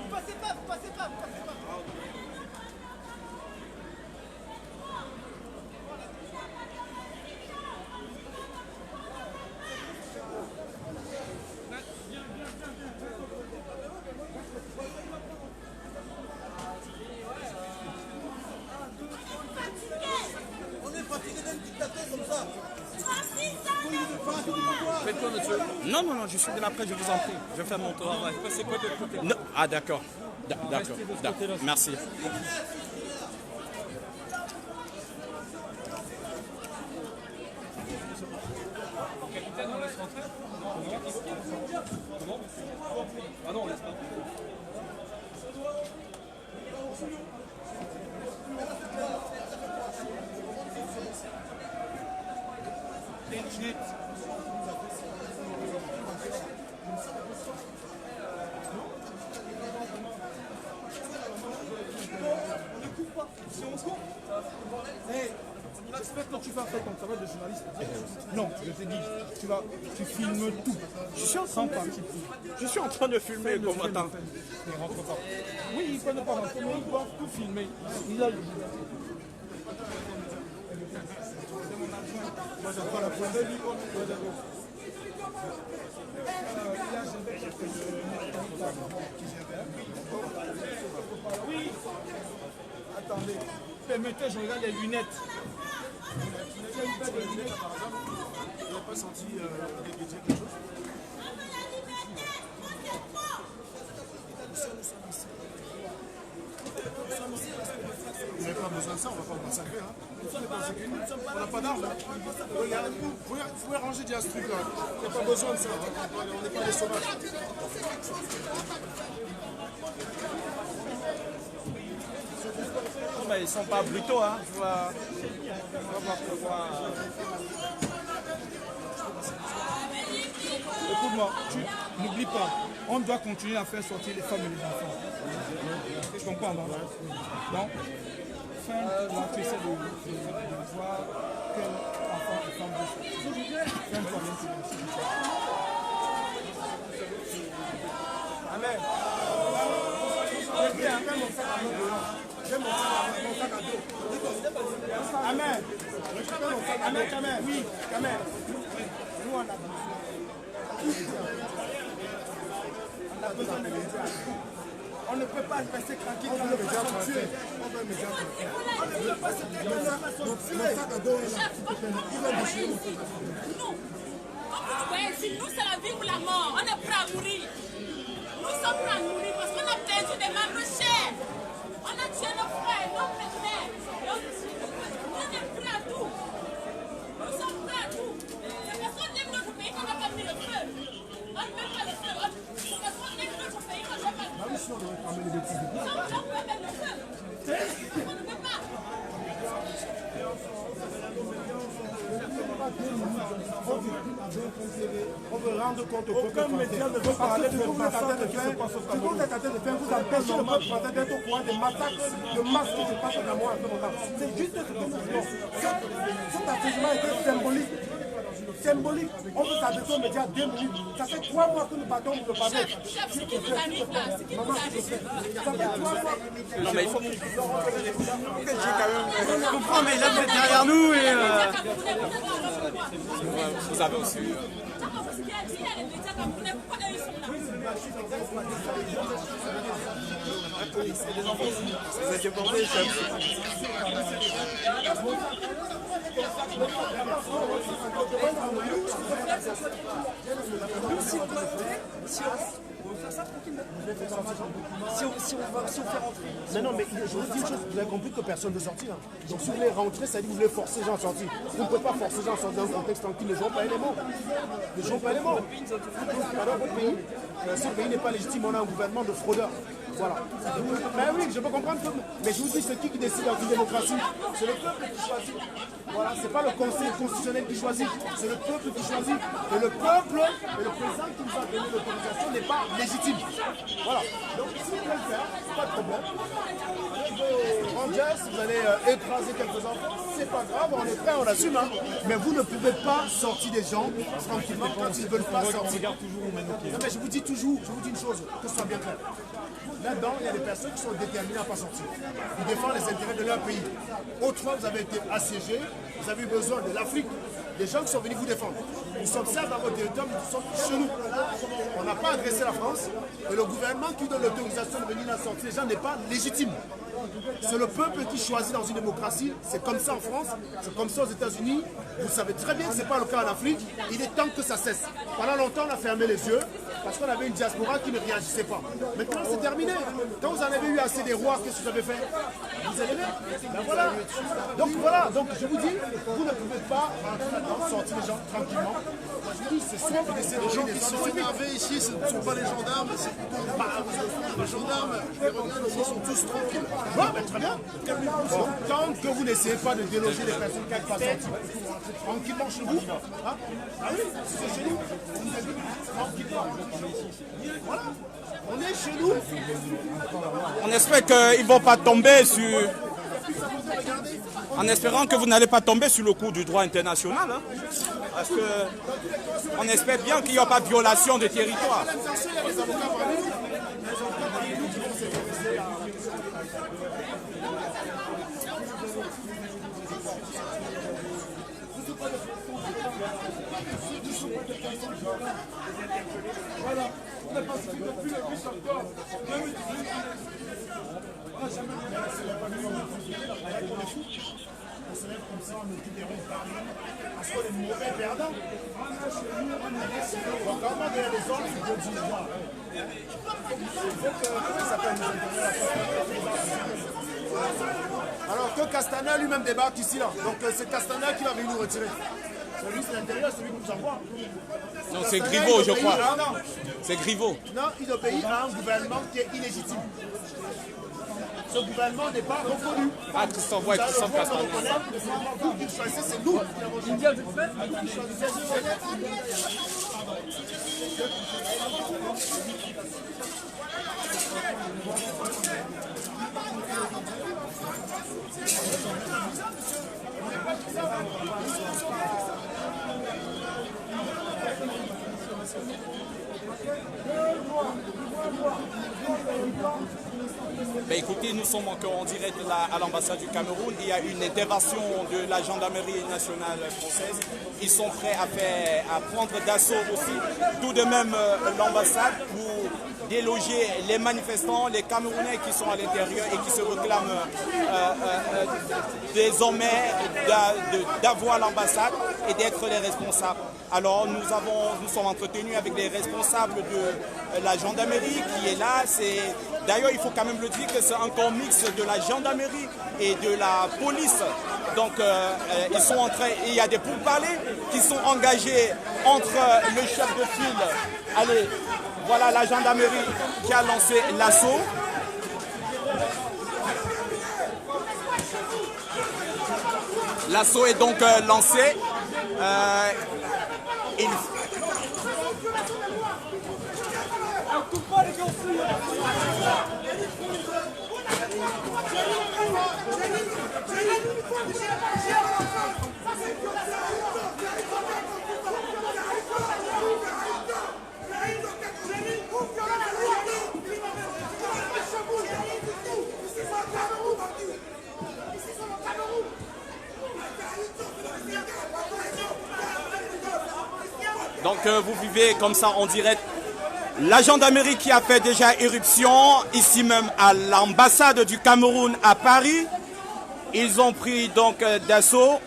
passez pas, vous passez pas, vous passez pas. On est fatigué d'un dictateur comme ça. Faites quoi, monsieur? Non, non, non, je suis de la presse, je vous en prie. Je fais mon travail. Passez quoi de l'autre côté? Non. Ah, d'accord. D'accord. Merci. Capitaine, on laisse rentrer? Comment? Ah non, on laisse pas. Si on se compte. L'inspecteur, tu vas faire ton travail de journaliste. Non, je te dis, tu filmes tout. Je suis en train de filmer, combattant. Ne rentre pas. Oui, il peut ne pas rentrer, mais il doit tout filmer. Il a le moi, j'entends la première vie. Oui. Attendez. Permettez, je regarde les lunettes. Vous n'avez pas senti déguiser quelque chose? Vous n'avez pas besoin de ça, on ne va pas vous massacrer. Hein. On n'a pas d'armes. Regardez-vous, vous pouvez ranger déjà ce truc-là. Il n'y a pas besoin de ça. On n'est pas des sauvages. Mais ils ne sont pas brutaux, hein. On va pouvoir... Écoute-moi, n'oublie pas, on doit continuer à faire sortir les femmes et les enfants. Je comprends, non? Donc, tu essaies de voir quel enfant et femme veut sortir. Fais un problème pour le. Amen. Amen. Amen, Amen. Oui, Amen. Nous, on a besoin de médias. On ne peut pas rester tranquille quand le média sont tués. On ne peut pas se tuer. Mon sac à dos est là. Il va boucher. Nous, nous, c'est la vie ou la mort. On est prêt à mourir. Nous sommes prêts à mourir parce qu'on a perdu des membres chers. On a tué nos frères, nos frères. On est prêts à tout. Nous sommes prêts à tout. C'est parce qu'on aime notre pays qu'on n'a pas mis le feu. On ne met pas le feu. C'est parce qu'on aime notre pays qu'on n'a pas le feu. On peut mettre le feu. On ne peut pas. On veut rendre compte au peuple français. Parce que ce que vous êtes en train de faire, vous empêchez le peuple français d'être au courant des massacres de masse qui se passent dans moi en ce moment. C'est juste ce que nous voulons. Cet affaiblissement était symbolique. Symbolique. On veut s'adresser aux médias 2 minutes. Ça fait 3 mois que nous battons pour le parler. Ce qui nous arrive là, ce qui nous arrive. Ça fait 3 mois. Non, mais il faut que je comprends, mais là, vous êtes derrière nous et... Vous avez aussi... Vous êtes débordé, chef. Si on fait rentrer. Non, mais je vous dis une chose, vous avez compris que personne ne veut sortir. Donc si vous voulez rentrer, ça dit que vous voulez forcer les gens à sortir. Vous ne pouvez pas forcer les gens à sortir dans un contexte tranquille, ne jouons pas éléments. Ne jouons pas éléments. Alors votre pays, ce pays n'est pas légitime, on a un gouvernement de fraudeurs. Voilà. Mais oui, je peux comprendre que... Mais je vous dis, c'est qui décide dans une démocratie? C'est le peuple qui choisit. Voilà, c'est pas le conseil constitutionnel qui choisit, c'est le peuple qui choisit. Et le peuple, et le président qui nous a donné l'autorisation n'est pas légitime. Voilà. Donc si vous voulez le faire, pas de problème. Rangers, vous allez écraser quelques enfants, c'est pas grave, on est prêt, on assume. Hein. Mais vous ne pouvez pas sortir des gens tranquillement quand ils ne veulent pas sortir. Non, mais je vous dis toujours, je vous dis une chose, que ce soit bien clair. Là-dedans, il y a des personnes qui sont déterminées à ne pas sortir. Ils défendent les intérêts de leur pays. Autrefois, vous avez été assiégés, vous avez eu besoin de l'Afrique, des gens qui sont venus vous défendre. Nous sommes certes dans votre territoire, mais nous sommes chez nous. On n'a pas agressé la France, et le gouvernement qui donne l'autorisation de venir la sortir, les gens n'est pas légitime. C'est le peuple qui choisit dans une démocratie, c'est comme ça en France, c'est comme ça aux États-Unis. Vous savez très bien que ce n'est pas le cas en Afrique. Il est temps que ça cesse. Pendant longtemps, on a fermé les yeux parce qu'on avait une diaspora qui ne réagissait pas. Maintenant, c'est terminé. Quand vous en avez eu assez des rois, qu'est-ce que vous avez fait? Vous avez aimé? Ben voilà. Donc je vous dis, vous ne pouvez pas sortir les gens tranquillement. Moi, je vous dis, c'est simple d'essayer de Les gens qui sont énervés ici, ce ne sont pas les gendarmes, c'est plutôt les gendarmes, je les regarde ici, ils sont tous tranquilles. Ouais, ben, très bien. Bon, tant que vous n'essayez pas de déloger les personnes qui n'arrivent pas à sortir, tranquillement chez vous. Hein? Ah oui, c'est chez nous. Tranquillement. Voilà. On est chez nous. On espère qu'ils ne vont pas tomber sur... En espérant que vous n'allez pas tomber sur le coup du droit international. Hein? Parce que on espère bien qu'il n'y a pas de violation de territoire. Voilà, on n'a pas suivi depuis le bus encore. On n'a jamais On se lève comme ça, on occupe des ronds parmi, parce qu'on est mauvais perdants. Donc, quand on est les autres, il faut dire le voir. Comment ça s'appelle alors que Castana lui-même débarque ici, là. Donc, c'est Castana qui va venir nous retirer. Celui c'est l'intérieur, celui qui nous envoie. Non, c'est Griveaux, je crois. C'est Griveaux. Non, il obéit à un gouvernement qui est illégitime. Ce gouvernement n'est pas reconnu. Ah, Christophe, ouais, Christophe Castaner. Vous qui choisissez, c'est nous. Ben écoutez, nous sommes encore en direct là, à l'ambassade du Cameroun. Il y a une intervention de la gendarmerie nationale française. Ils sont prêts à prendre d'assaut aussi tout de même l'ambassade pour déloger les manifestants, les Camerounais qui sont à l'intérieur et qui se réclament désormais d'avoir l'ambassade et d'être les responsables. Alors nous sommes entretenus avec les responsables de la gendarmerie qui est là. D'ailleurs, il faut quand même le dire que c'est un corps mixte de la gendarmerie et de la police. Donc ils sont en train, il y a des pourparlers qui sont engagés entre le chef de file. Allez, voilà la gendarmerie qui a lancé l'assaut. L'assaut est donc lancé. Donc vous vivez comme ça en direct la gendarmerie qui a fait déjà éruption ici même à l'ambassade du Cameroun à Paris. Ils ont pris donc d'assaut.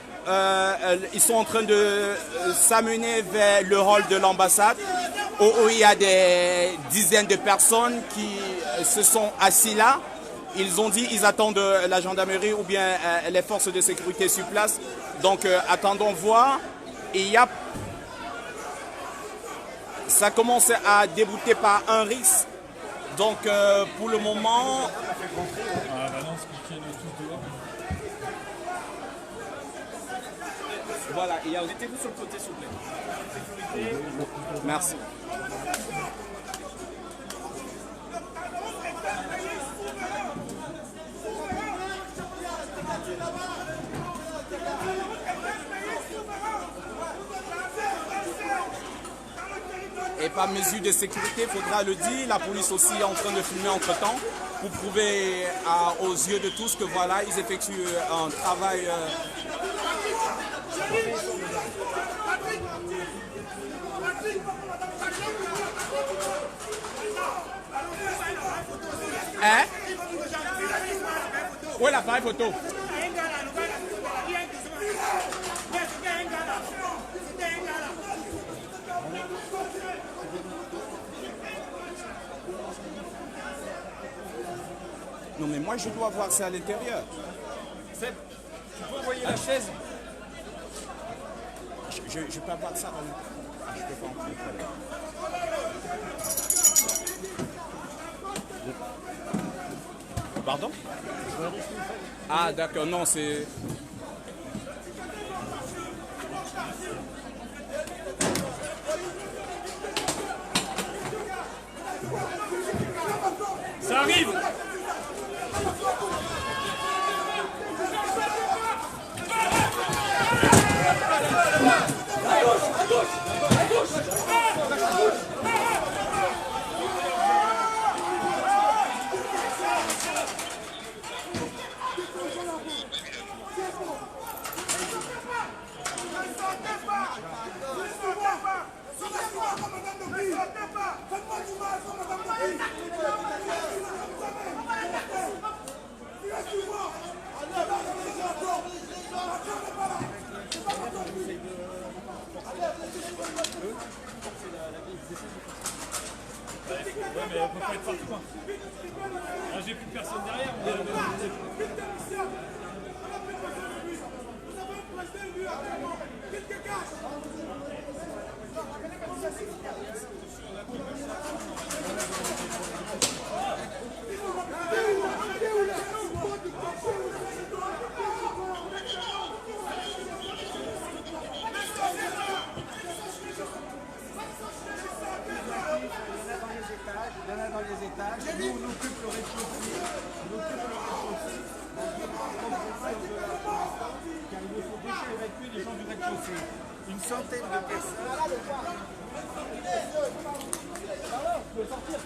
Ils sont en train de s'amener vers le hall de l'ambassade où il y a des dizaines de personnes qui se sont assis là. Ils ont dit qu'ils attendent la gendarmerie ou bien les forces de sécurité sur place. Donc attendons voir. Il y a... Ça commence à débouter par un risque. Donc pour le moment... Voilà, il y a... Mettez-vous sur le côté s'il vous plaît. Merci. par mesure de sécurité, il faudra le dire. La police aussi est en train de filmer entre-temps pour prouver aux yeux de tous que voilà, ils effectuent un travail. Hein? Où est l'appareil photo? Non mais moi je dois voir ça à l'intérieur. Seb, tu peux envoyer la chaise? Je peux avoir ça dans le... Je peux pas entrer. Pardon? Ah d'accord, non c'est... Ça arrive! Ouais, mais on peut pas être partout. Moi, j'ai plus personne derrière. Dans les étages, nous on occupe le rez-de-chaussée, car il faut déjà évacuer les gens du rez-de-chaussée. Une centaine de personnes. Tu peux sortir.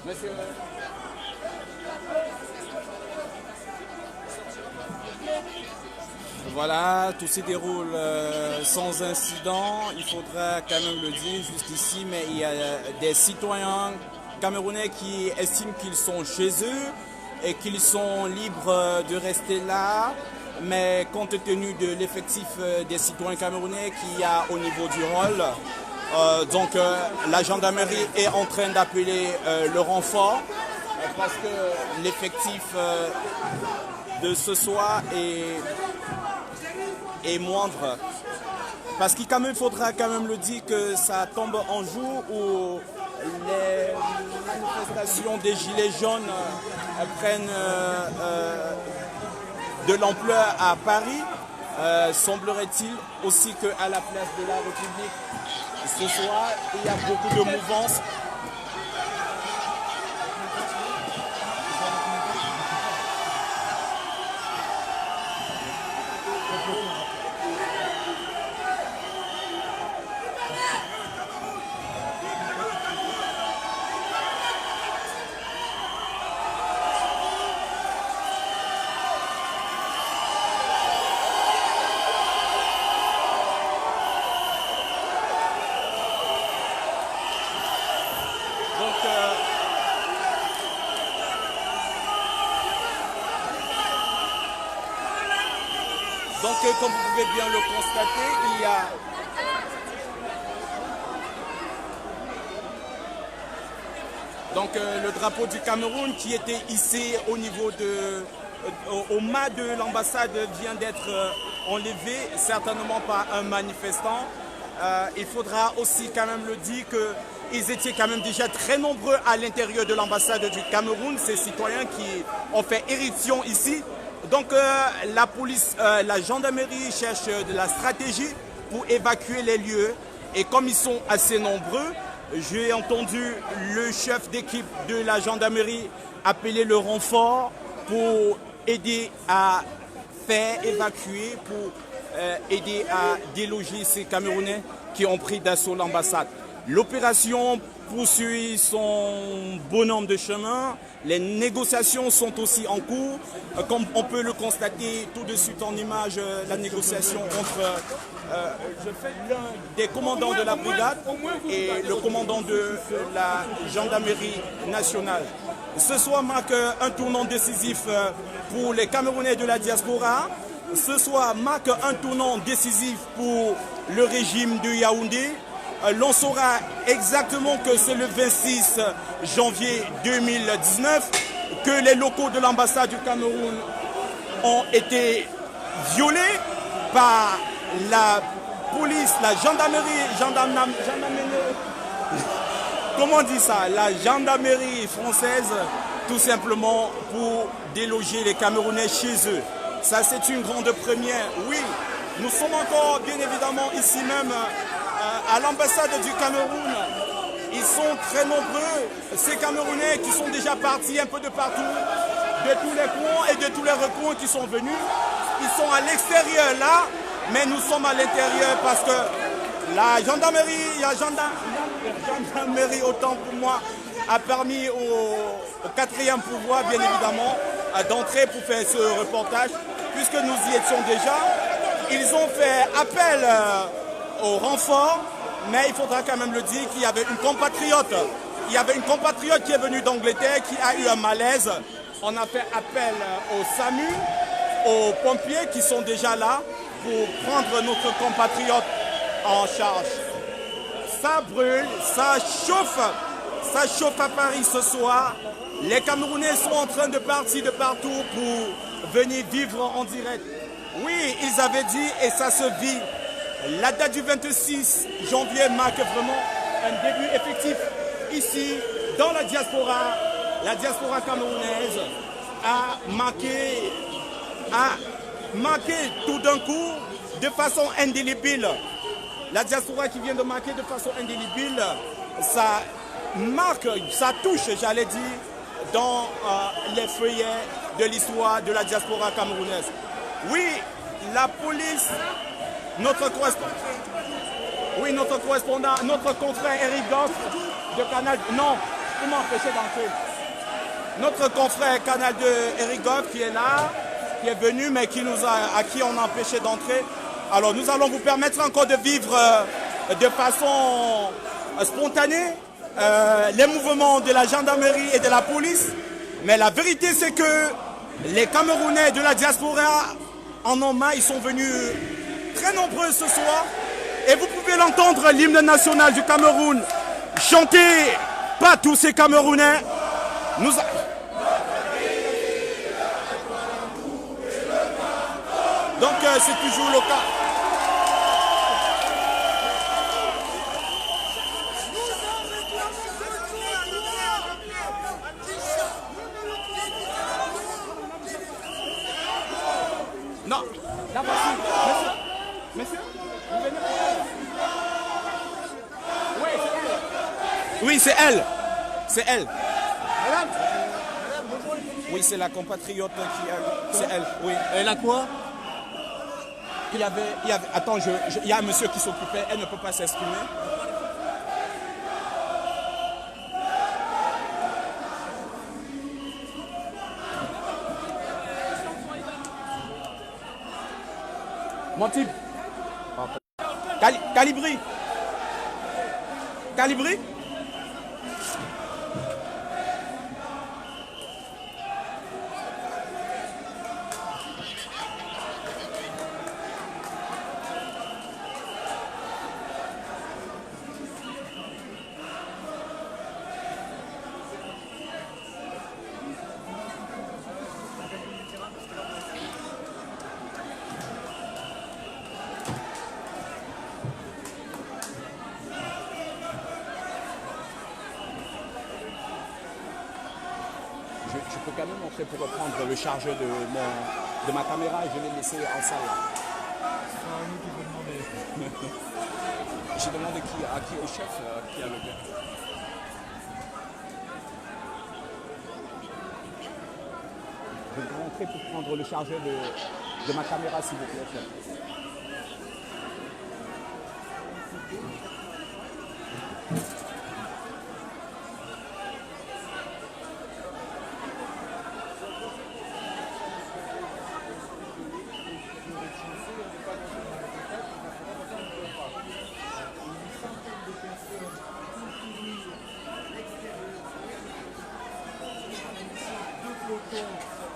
Monsieur. Voilà, tout se déroule sans incident, il faudra quand même le dire jusqu'ici, mais il y a des citoyens camerounais qui estiment qu'ils sont chez eux et qu'ils sont libres de rester là, mais compte tenu de l'effectif des citoyens camerounais qu'il y a au niveau du rôle, donc la gendarmerie est en train d'appeler le renfort parce que l'effectif de ce soir est moindre. Parce qu'il faudra quand même le dire que ça tombe un jour où les manifestations des Gilets jaunes prennent de l'ampleur à Paris. Semblerait-il aussi qu'à la place de la République, ce soir, il y a beaucoup de mouvances. Donc, comme vous pouvez bien le constater, il y a donc le drapeau du Cameroun qui était hissé au niveau au mât de l'ambassade vient d'être enlevé, certainement par un manifestant. Il faudra aussi quand même le dire qu'ils étaient quand même déjà très nombreux à l'intérieur de l'ambassade du Cameroun, ces citoyens qui ont fait éruption ici. Donc la police, la gendarmerie cherche de la stratégie pour évacuer les lieux. Et comme ils sont assez nombreux, j'ai entendu le chef d'équipe de la gendarmerie appeler le renfort pour aider à faire évacuer, pour aider à déloger ces Camerounais qui ont pris d'assaut l'ambassade. L'opération poursuit son bonhomme de chemin. Les négociations sont aussi en cours. Comme on peut le constater tout de suite en image, la négociation entre l'un des commandants de la brigade et le commandant de la gendarmerie nationale. Ce soir marque un tournant décisif pour les Camerounais de la diaspora. Ce soir marque un tournant décisif pour le régime de Yaoundé. L'on saura exactement que c'est le 26 janvier 2019 que les locaux de l'ambassade du Cameroun ont été violés par la police, la gendarmerie, comment on dit ça, la gendarmerie française, tout simplement pour déloger les Camerounais chez eux. Ça, c'est une grande première. Oui, nous sommes encore, bien évidemment, ici même, à l'ambassade du Cameroun. Ils sont très nombreux, ces Camerounais qui sont déjà partis un peu de partout, de tous les coins et de tous les recoins qui sont venus. Ils sont à l'extérieur là, mais nous sommes à l'intérieur parce que la gendarmerie, autant pour moi, a permis au quatrième pouvoir, bien évidemment, d'entrer pour faire ce reportage, puisque nous y étions déjà. Ils ont fait appel au renfort, mais il faudra quand même le dire qu'il y avait une compatriote. Il y avait une compatriote qui est venue d'Angleterre, qui a eu un malaise. On a fait appel au SAMU, aux pompiers qui sont déjà là pour prendre notre compatriote en charge. Ça brûle, ça chauffe à Paris ce soir. Les Camerounais sont en train de partir de partout pour venir vivre en direct. Oui, ils avaient dit, et ça se vit. La date du 26 janvier marque vraiment un début effectif ici, dans la diaspora camerounaise a marqué tout d'un coup de façon indélébile. La diaspora qui vient de marquer de façon indélébile, ça marque, ça touche, j'allais dire, dans les feuillets de l'histoire de la diaspora camerounaise. Oui, la police, notre correspondant, notre confrère Eric Goff de Canal... Non, comment empêcher d'entrer? Notre confrère Canal de Eric Goff qui est là, qui est venu, mais à qui on a empêché d'entrer. Alors nous allons vous permettre encore de vivre de façon spontanée les mouvements de la gendarmerie et de la police. Mais la vérité, c'est que les Camerounais de la diaspora en ont marre, ils sont venus très nombreux ce soir. Et vous pouvez l'entendre, l'hymne national du Cameroun, chanté par tous ces Camerounais. Donc c'est toujours le cas. Oui, c'est elle. C'est elle. Oui, c'est la compatriote qui a... C'est elle, oui. Elle a quoi? Il y avait... Attends, il y a un monsieur qui s'occupait, elle ne peut pas s'exprimer. Mon type. Calibri. Calibri. Je peux quand même entrer pour reprendre le chargeur de ma caméra et je l'ai laissé en salle. J'ai demandé à qui au chef qui a le bien. Je vais rentrer pour prendre le chargeur de ma caméra s'il vous plaît, chef. Que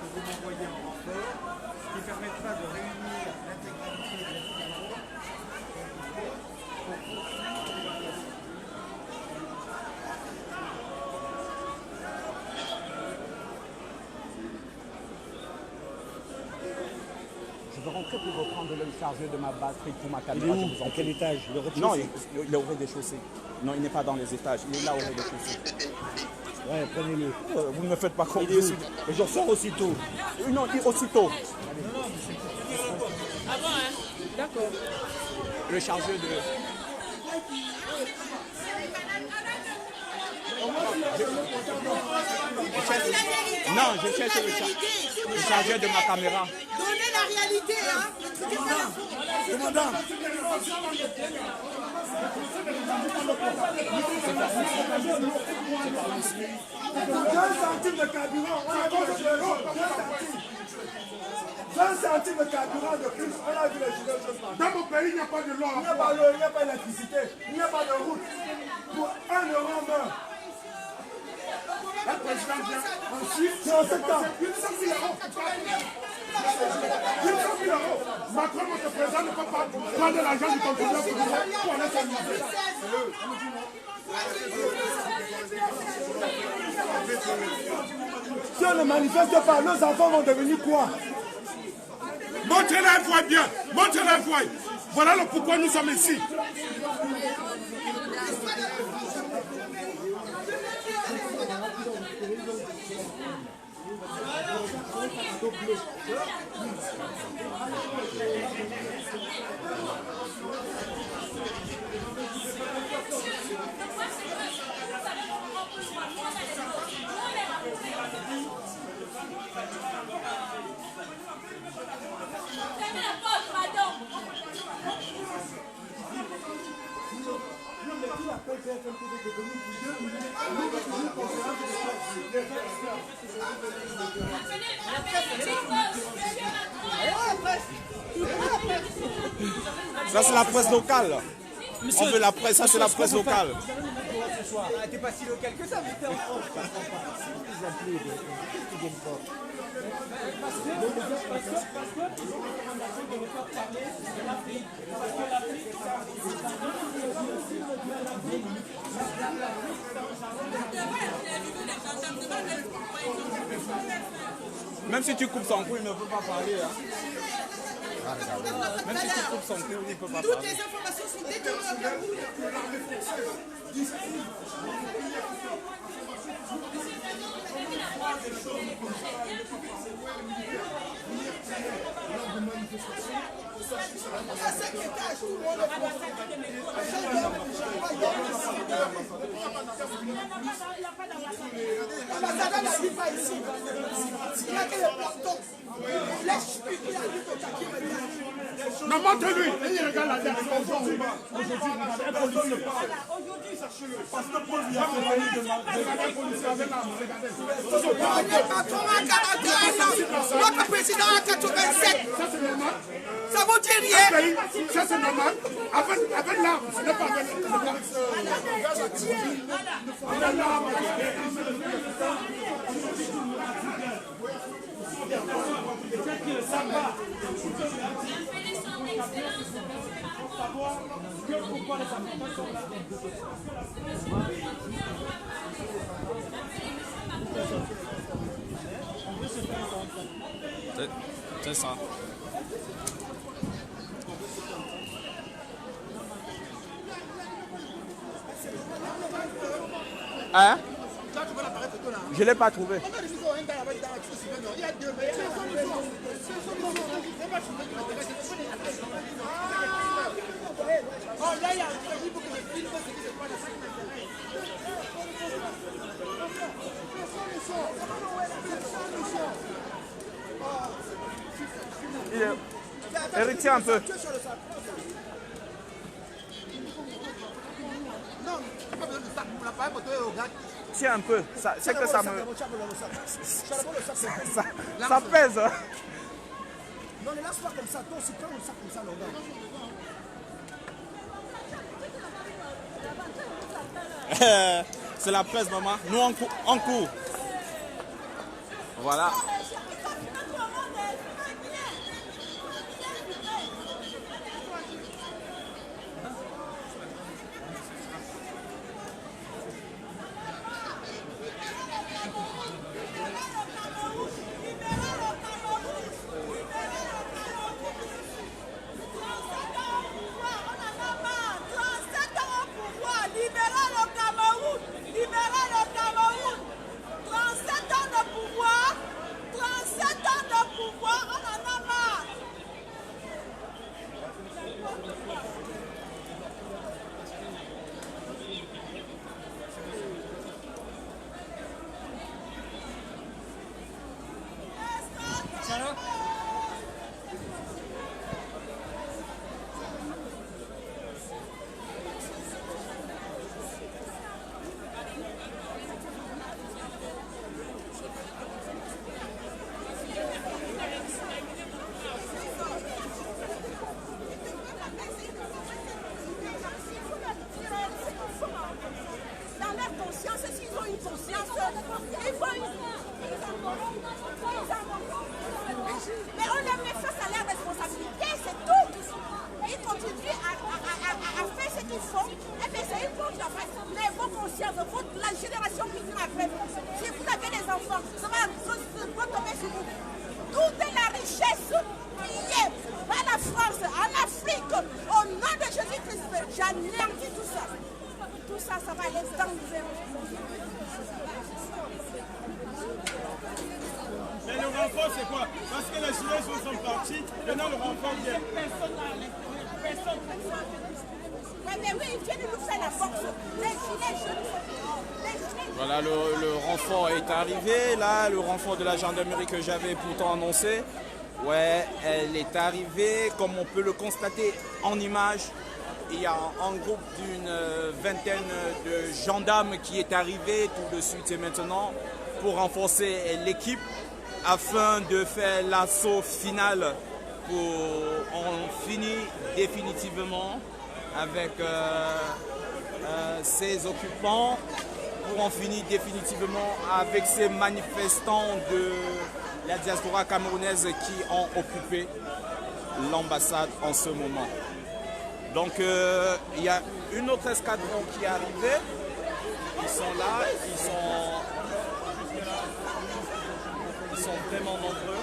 vous m'envoyez en renfort, qui permettra de réunir l'intégralité des documents. Je vais rentrer pour reprendre le chargeur de ma batterie pour ma caméra. Il est où? À quel étage? Non, il est au rez-de-chaussée. Non, il n'est pas dans les étages. Il est là au rez-de-chaussée. Ouais, prenez-le. Vous ne me faites pas Il est où? Et je ressors aussitôt. Non, aussitôt. Ah bon, hein? D'accord. Le chargeur de... Non, je cherche le chargeur de ma caméra. Donnez la réalité, hein. Commandant. 20 centimes de carburant, on a vu les gilets jaunes, 20 centimes de carburant de plus, on a vu les gilets jaunes. Dans mon pays, il n'y a pas de loi. Il n'y a pas d'eau, il n'y a pas d'électricité, il n'y a pas de route. Pour 1 euro, on meurt. La présidente vient en Suisse, c'est en septembre. 800 000 euros. 800 000 euros. Macron, notre président, ne peut pas prendre l'argent du contribuable pour aller s'amuser. Si on ne manifeste pas, nos enfants vont devenir quoi? Montrez-la une fois bien. Montrez-la une fois. Voilà le pourquoi nous sommes ici. Ça c'est la presse locale. On veut la presse, ça c'est la presse locale. T'es pas si local que ça, mais t'es en France. Même si tu coupes son cou, il ne peut pas parler. Hein. Même si tu coupes son cou, il ne peut pas parler. Toutes les informations sont détenues au Cameroun. dire qui est lors de manifestations. À 5 étages, tout le monde est l'ambassadeur n'habite pas ici. Il n'y a que le planton. Lèche puis il habite au taquet. Non, montre-lui. Il regarde la dernière aujourd'hui. Aujourd'hui, Aujourd'hui, sachez-le. Parce que Paul lui a envoyé de la policier avec l'arme. On est patron à 41 ans. Notre président à 87. ça c'est normal. Ça vous dit rien? Ça c'est normal. Avec l'arme, ce n'est pas avec l'arme. Avec l'arme. C'est ça. Hein? Je ne l'ai pas trouvé. Héritier un peu. Tiens un peu, c'est que ça me... ça pèse. Non, ne lâche pas comme ça. Toi aussi, prends le sac comme ça, l'organe. C'est la pèse, maman. Nous, on court. Voilà. Mais on les met face à leur responsabilité, c'est tout. Ils continuent à faire ce qu'ils font. Et bien c'est une bonne affaire. Mais vos consciences, la génération qui vient après, si vous avez des enfants, ça va tomber sur vous. Toute la richesse qui est à la France, en Afrique, au nom de Jésus-Christ, j'anéantis tout ça. Tout ça, ça va aller dans le zéro. Mais le renfort, c'est quoi? Parce que les Chinois sont partis, maintenant le renfort vient. Personne. Mais oui, ils viennent nous faire la force. Les Gilets jaunes. Voilà, le renfort est arrivé. Là, le renfort de la gendarmerie que j'avais pourtant annoncé. Ouais, elle est arrivée. Comme on peut le constater en image, il y a un groupe d'une vingtaine de gendarmes qui est arrivé tout de suite et maintenant pour renforcer l'équipe afin de faire l'assaut final pour en finir définitivement avec ces occupants, pour en finir définitivement avec ces manifestants de la diaspora camerounaise qui ont occupé l'ambassade en ce moment. Donc il y a une autre escadron qui est arrivée. Ils sont là, ils sont vraiment nombreux.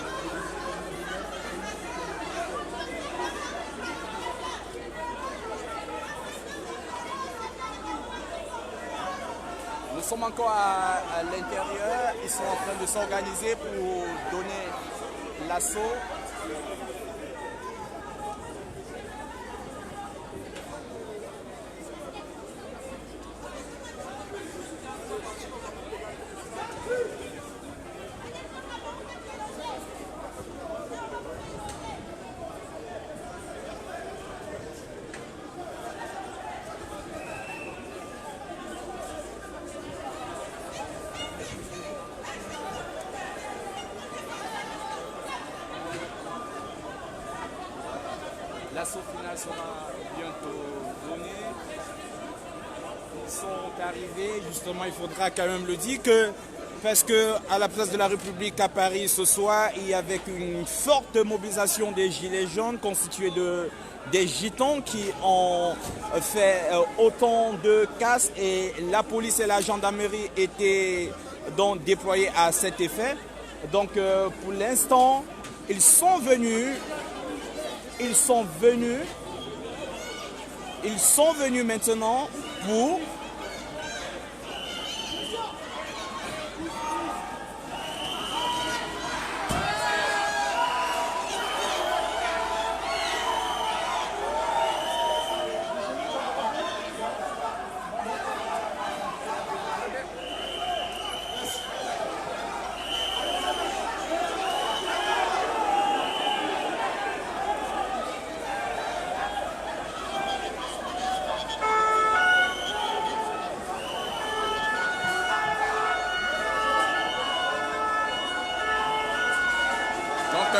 Nous sommes encore à l'intérieur. Ils sont en train de s'organiser pour donner l'assaut. L'assaut final sera bientôt donné. Ils sont arrivés, justement, il faudra quand même le dire, parce qu'à la place de la République à Paris ce soir, il y avait une forte mobilisation des Gilets jaunes constituée des gitans qui ont fait autant de casses et la police et la gendarmerie étaient donc déployés à cet effet. Donc pour l'instant, ils sont venus maintenant pour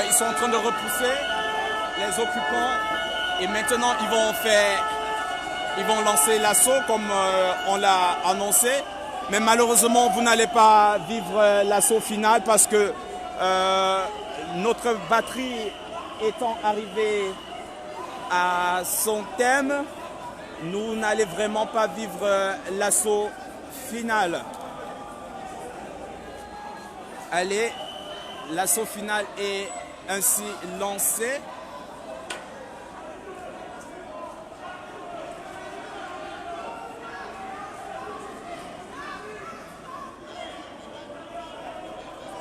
ils sont en train de repousser les occupants et maintenant ils vont lancer l'assaut comme on l'a annoncé. Mais malheureusement, vous n'allez pas vivre l'assaut final parce que notre batterie étant arrivée à son thème, nous n'allons vraiment pas vivre l'assaut final. Allez, l'assaut final est ainsi lancé.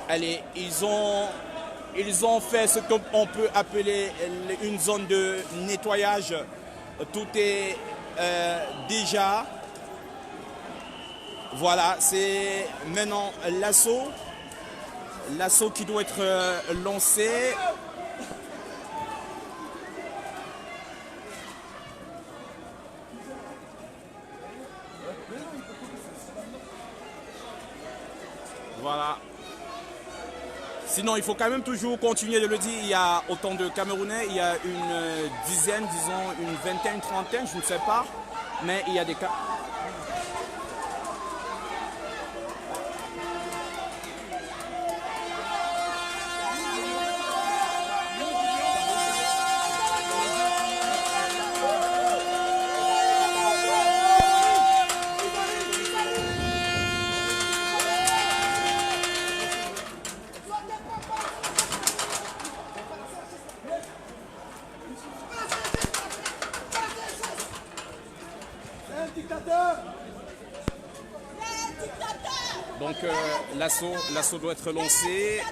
Allez, ils ont fait ce qu'on peut appeler une zone de nettoyage. Tout est déjà. Voilà, c'est maintenant l'assaut. L'assaut qui doit être lancé. Voilà. Sinon, il faut quand même toujours continuer de le dire. Il y a autant de Camerounais, il y a une dizaine, disons une vingtaine, une trentaine, je ne sais pas. Mais il y a des cas. Donc l'assaut doit être lancé.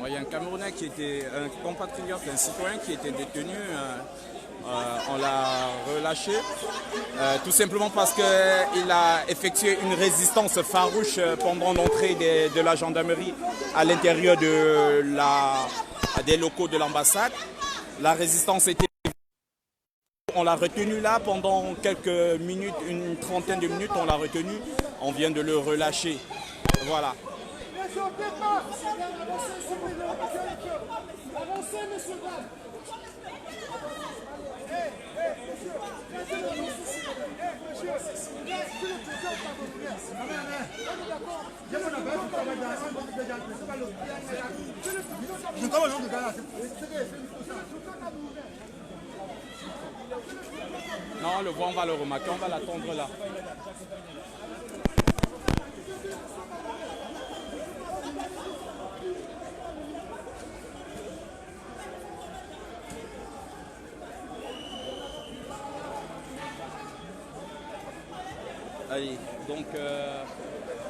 Il y a un Camerounais qui était un compatriote, un citoyen qui était détenu. On l'a relâché tout simplement parce qu'il a effectué une résistance farouche pendant l'entrée de la gendarmerie à l'intérieur des locaux de l'ambassade. La résistance était... On l'a retenu là pendant quelques minutes, une trentaine de minutes, on l'a retenu. On vient de le relâcher. Voilà. Non, le vent, on va le remarquer, on va l'attendre là. Allez, donc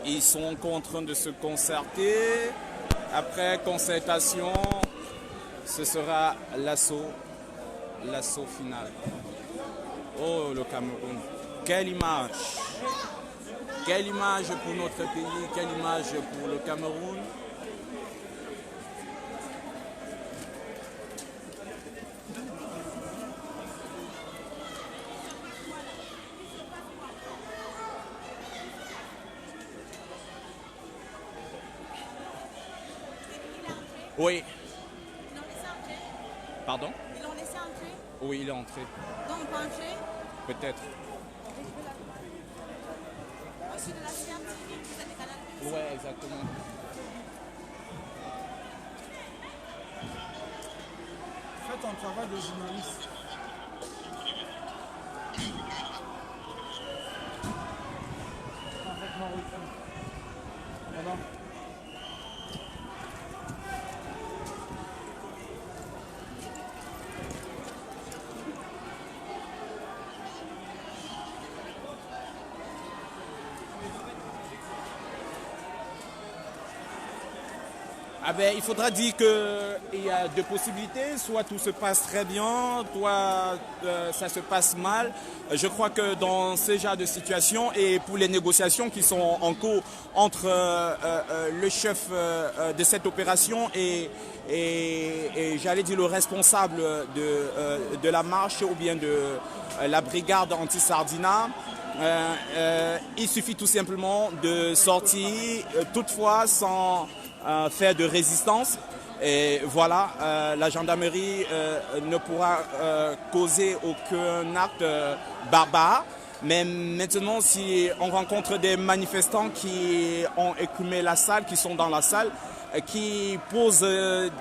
ils sont encore en train de se concerter. Après concertation, ce sera l'assaut final. Oh, le Cameroun. Quelle image! Quelle image pour notre pays, quelle image pour le Cameroun. Oui. Ils l'ont laissé entrer. Pardon? Ils l'ont laissé entrer. Oui, il est entré. Donc pas entrer. Peut-être. Aussi de la CRT, vous êtes des Canal+. Oui, exactement. Faites un travail de journaliste. Parfaitement reçu. Voilà. Ah ben, il faudra dire qu'il y a deux possibilités, soit tout se passe très bien, soit ça se passe mal. Je crois que dans ce genre de situation et pour les négociations qui sont en cours entre le chef de cette opération et j'allais dire le responsable de la marche ou bien de la brigade anti-Sardina, il suffit tout simplement de sortir, toutefois sans faire de résistance. Et voilà, la gendarmerie ne pourra causer aucun acte barbare. Mais maintenant, si on rencontre des manifestants qui ont écumé la salle, qui sont dans la salle, qui posent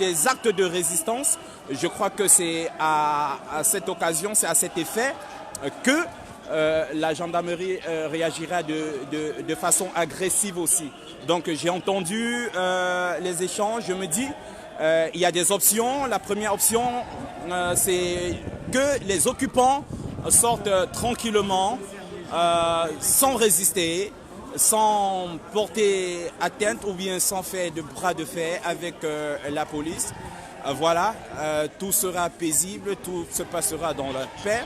des actes de résistance, je crois que c'est à cette occasion, c'est à cet effet que la gendarmerie réagira de façon agressive aussi. Donc j'ai entendu les échanges, je me dis, il y a des options. La première option, c'est que les occupants sortent tranquillement, sans résister, sans porter atteinte ou bien sans faire de bras de fer avec la police. Voilà, tout sera paisible, tout se passera dans la paix.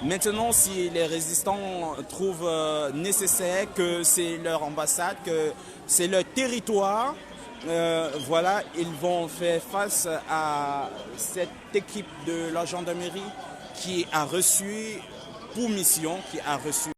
Maintenant, si les résistants trouvent nécessaire que c'est leur ambassade, que c'est leur territoire, voilà, ils vont faire face à cette équipe de la gendarmerie qui a reçu pour mission, qui a reçu